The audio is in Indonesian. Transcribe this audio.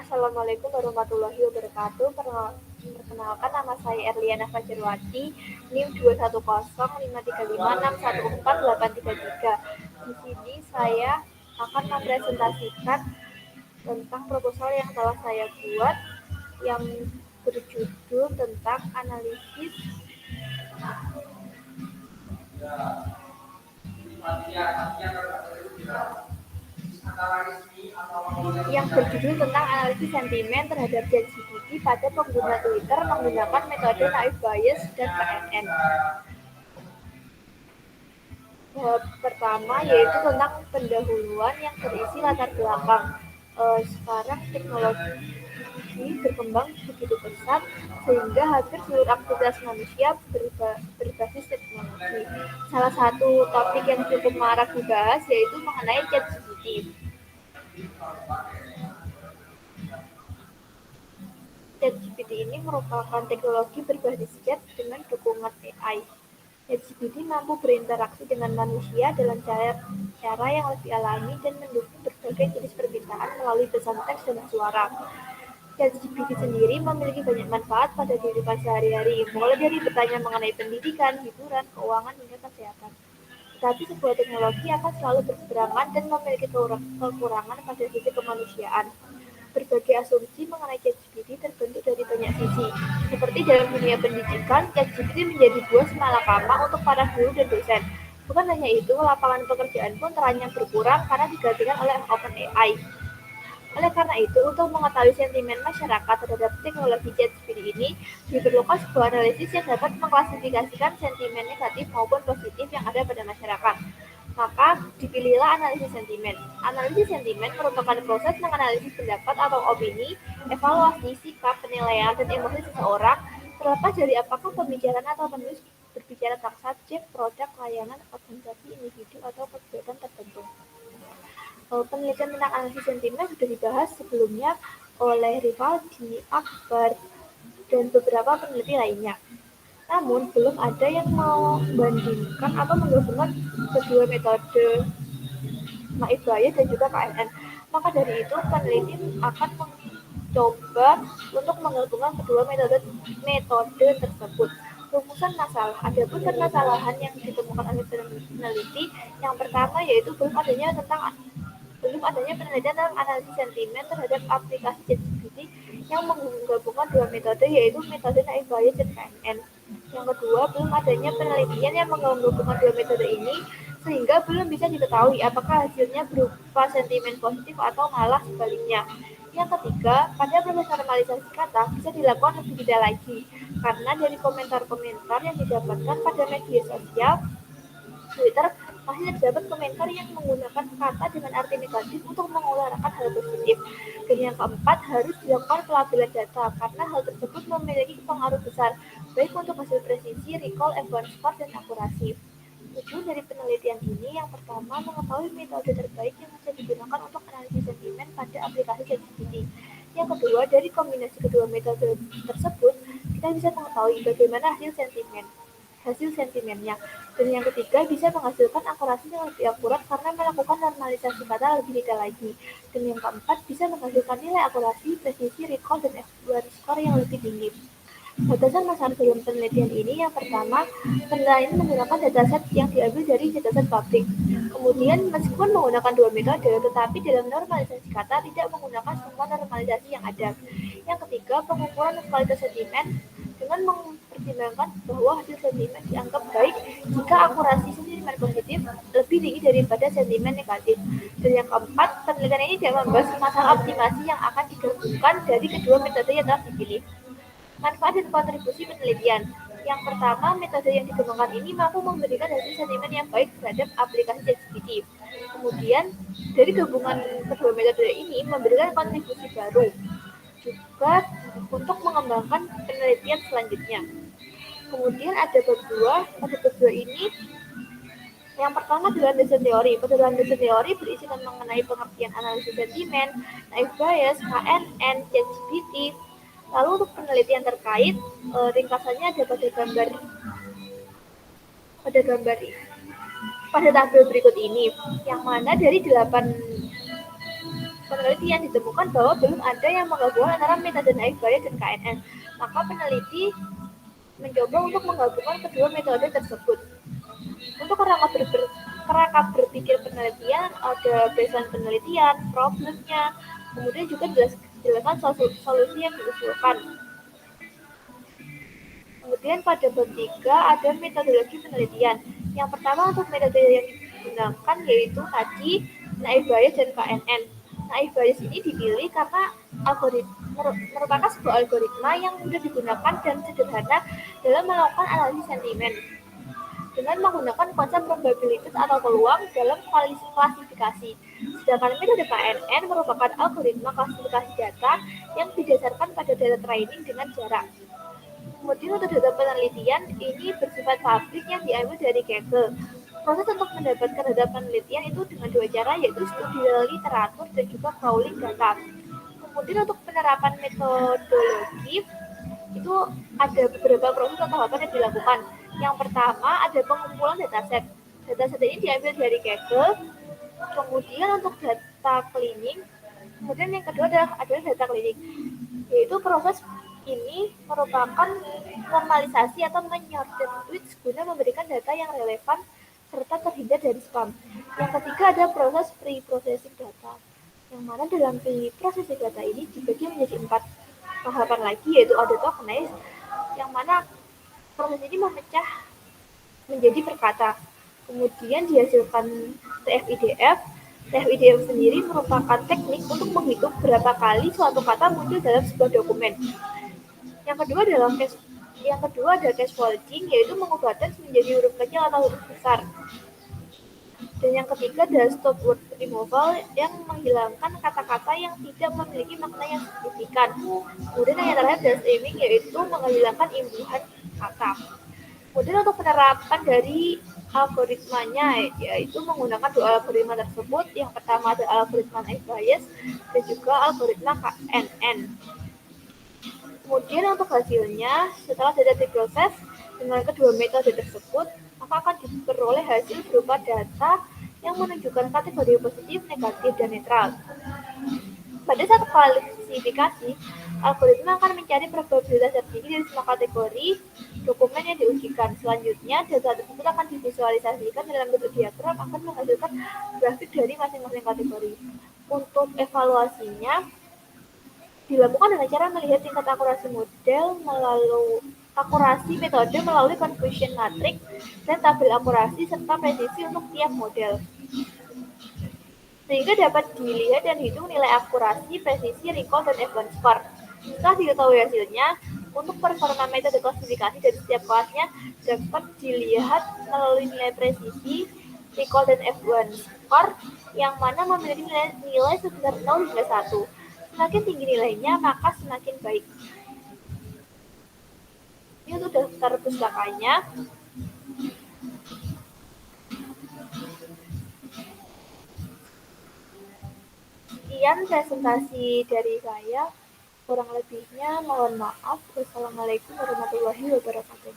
Assalamualaikum warahmatullahi wabarakatuh. Perkenalkan nama saya Erliana Fajarwati, NIM 21053561483. Di sini saya akan mempresentasikan tentang proposal yang telah saya buat yang berjudul tentang analisis sentimen terhadap ChatGPT pada pengguna Twitter menggunakan metode naive Bayes dan KNN. Pertama yaitu tentang pendahuluan yang berisi latar belakang. Sekarang teknologi berkembang begitu pesat sehingga hampir seluruh aktivitas manusia berbasis teknologi. Salah satu topik yang cukup marak dibahas yaitu mengenai ChatGPT. ChatGPT ini merupakan teknologi berbasis chat dengan dukungan AI. ChatGPT mampu berinteraksi dengan manusia dalam cara yang lebih alami dan mendukung berbagai jenis permintaan melalui pesan teks dan suara. ChatGPT sendiri memiliki banyak manfaat pada kehidupan sehari-hari, mulai dari bertanya mengenai pendidikan, hiburan, keuangan, hingga kesehatan. Tetapi sebuah teknologi akan selalu berseberangan dan memiliki kekurangan pada sisi kemanusiaan. Berbagai asumsi mengenai ChatGPT terbentuk dari banyak sisi. Seperti dalam dunia pendidikan, ChatGPT menjadi buah malakama untuk para guru dan dosen. Bukan hanya itu, lapangan pekerjaan pun terancam berkurang karena digantikan oleh OpenAI. Oleh karena itu, untuk mengetahui sentimen masyarakat terhadap teknologi ChatGPT ini, diperlukan sebuah analisis yang dapat mengklasifikasikan sentimen negatif maupun positif yang ada pada masyarakat. Maka, dipilihlah analisis sentimen. Analisis sentimen merupakan proses menganalisis pendapat atau opini, evaluasi, sikap, penilaian, dan emosi seseorang, terlepas dari apakah pembicaraan atau penulis berbicara tentang subjek, produk, layanan, organisasi, individu, atau kegiatan tertentu. Penelitian tentang analisis sentimen sudah dibahas sebelumnya oleh Rivaldi, Akbar, dan beberapa peneliti lainnya. Namun, belum ada yang membandingkan atau menggabungkan kedua metode naive Bayes dan juga KNN. Maka dari itu, peneliti akan mencoba untuk menggabungkan kedua metode tersebut. Rumusan masalah. Adapun permasalahan yang ditemukan oleh peneliti, yang pertama yaitu belum adanya penelitian tentang analisis sentimen terhadap aplikasi ChatGPT yang menggabungkan dua metode yaitu metode naive Bayes dan KNN. Yang kedua, belum adanya penelitian yang menggabungkan dua metode ini sehingga belum bisa diketahui apakah hasilnya berupa sentimen positif atau malah sebaliknya. Yang ketiga, pada proses normalisasi kata bisa dilakukan lebih detail lagi karena dari komentar-komentar yang didapatkan pada media sosial Twitter masih terdapat komentar yang menggunakan kata dengan arti negatif untuk mengutarakan hal positif. Dan yang keempat, harus dilakukan pelabelan data karena hal tersebut memiliki pengaruh besar baik untuk hasil presisi, recall, F1 score, dan akurasi. Tujuan dari penelitian ini yang pertama mengetahui metode terbaik yang bisa digunakan untuk analisis sentimen pada aplikasi ChatGPT. Yang kedua, dari kombinasi kedua metode tersebut, kita bisa mengetahui bagaimana hasil sentimennya. Dan yang ketiga, bisa menghasilkan akurasi yang lebih akurat karena melakukan normalisasi kata lebih detail lagi. Dan yang keempat, bisa menghasilkan nilai akurasi, presisi, recall, dan F2 score yang lebih tinggi. Batasan masalah dalam penelitian ini yang pertama, penelitian menggunakan dataset yang diambil dari dataset publik. Kemudian, meskipun menggunakan dua metode, tetapi dalam normalisasi kata tidak menggunakan semua normalisasi yang ada. Yang ketiga, pengukuran kualitas sentimen dengan mempertimbangkan bahwa hasil sentimen dianggap baik jika akurasi sentimen positif lebih tinggi daripada sentimen negatif. Dan yang keempat, penelitian ini tidak membahas masalah optimasi yang akan digabungkan dari kedua metode yang telah dipilih. Manfaat dan kontribusi penelitian. Yang pertama, metode yang dikembangkan ini mampu memberikan hasil sentimen yang baik terhadap aplikasi ChatGPT. Kemudian, dari gabungan kedua metode ini memberikan kontribusi baru juga untuk mengembangkan penelitian selanjutnya. Kemudian ada bab 2, pada bab 2 ini yang pertama adalah landasan teori. Pada landasan teori berisi mengenai pengertian analisis sentimen, naive Bayes, KNN, ChatGPT. Lalu untuk penelitian terkait, ringkasannya ada pada tabel berikut ini, yang mana dari 8 penelitian ditemukan bahwa belum ada yang menggabungkan antara metode naik bayar dan KNN. Maka peneliti mencoba untuk menggabungkan kedua metode tersebut. Untuk kerangka berpikir penelitian ada baseline penelitian, problemnya, kemudian juga jelaskan solusi yang diusulkan. Kemudian pada bab 3 ada metodologi penelitian. Yang pertama untuk metode yang digunakan yaitu tadi naik bias dan KNN. Naik bias ini dipilih karena merupakan sebuah algoritma yang mudah digunakan dan sederhana dalam melakukan analisis sentimen dengan menggunakan konsep probabilitas atau peluang dalam klasifikasi. Sedangkan metode KNN merupakan algoritma klasifikasi data yang didasarkan pada data training dengan jarak. Kemudian untuk data penelitian ini bersifat publik yang diambil dari Kaggle. Proses untuk mendapatkan data penelitian itu dengan dua cara, yaitu studi literatur dan juga crawling data. Kemudian untuk penerapan metodologi itu ada beberapa proses atau tahapan yang dilakukan. Yang pertama ada pengumpulan dataset. Dataset ini diambil dari Kaggle. Kemudian untuk data cleaning, kemudian yang kedua adalah data cleaning, yaitu proses ini merupakan normalisasi atau menyortir tweets guna memberikan data yang relevan serta terhindar dari spam. Yang ketiga ada proses pre-processing data, yang mana dalam pre-processing data ini dibagi menjadi 4 tahapan lagi, yaitu ada tokenize, yang mana proses ini memecah menjadi perkata. Kemudian dihasilkan TF-IDF. TF-IDF sendiri merupakan teknik untuk menghitung berapa kali suatu kata muncul dalam sebuah dokumen. Yang kedua ada case folding, yaitu mengubah teks menjadi huruf kecil atau huruf besar. Dan yang ketiga ada stop word removal, yang menghilangkan kata-kata yang tidak memiliki makna yang signifikan. Kemudian yang terakhir ada stemming, yaitu menghilangkan imbuhan kata. Kemudian untuk penerapan dari algoritmanya, yaitu menggunakan dua algoritma tersebut. Yang pertama ada algoritma naik bias dan juga algoritma KNN. Kemudian untuk hasilnya, setelah data diproses dengan kedua metode tersebut, maka akan diperoleh hasil berupa data yang menunjukkan kategori positif, negatif, dan netral. Pada saat klasifikasi, algoritma akan mencari probabilitas tertinggi dari semua kategori dokumen yang diujikan. Selanjutnya, data tersebut akan divisualisasikan dalam bentuk diagram akan menghasilkan grafik dari masing-masing kategori. Untuk evaluasinya, dilakukan dengan cara melihat tingkat akurasi metode melalui confusion matrix dan tabel akurasi serta presisi untuk tiap model. Sehingga dapat dilihat dan hitung nilai akurasi, presisi, recall, dan advance score. Setelah diketahui hasilnya, untuk performa metode klasifikasi dari setiap kelasnya dapat dilihat melalui nilai presisi, recall, dan advance score yang mana memiliki nilai sebesar 0 hingga 1. Semakin tinggi nilainya, maka semakin baik. Ini untuk daftar pustakanya. Sekian presentasi dari saya. Kurang lebihnya mohon maaf. Wassalamualaikum warahmatullahi wabarakatuh.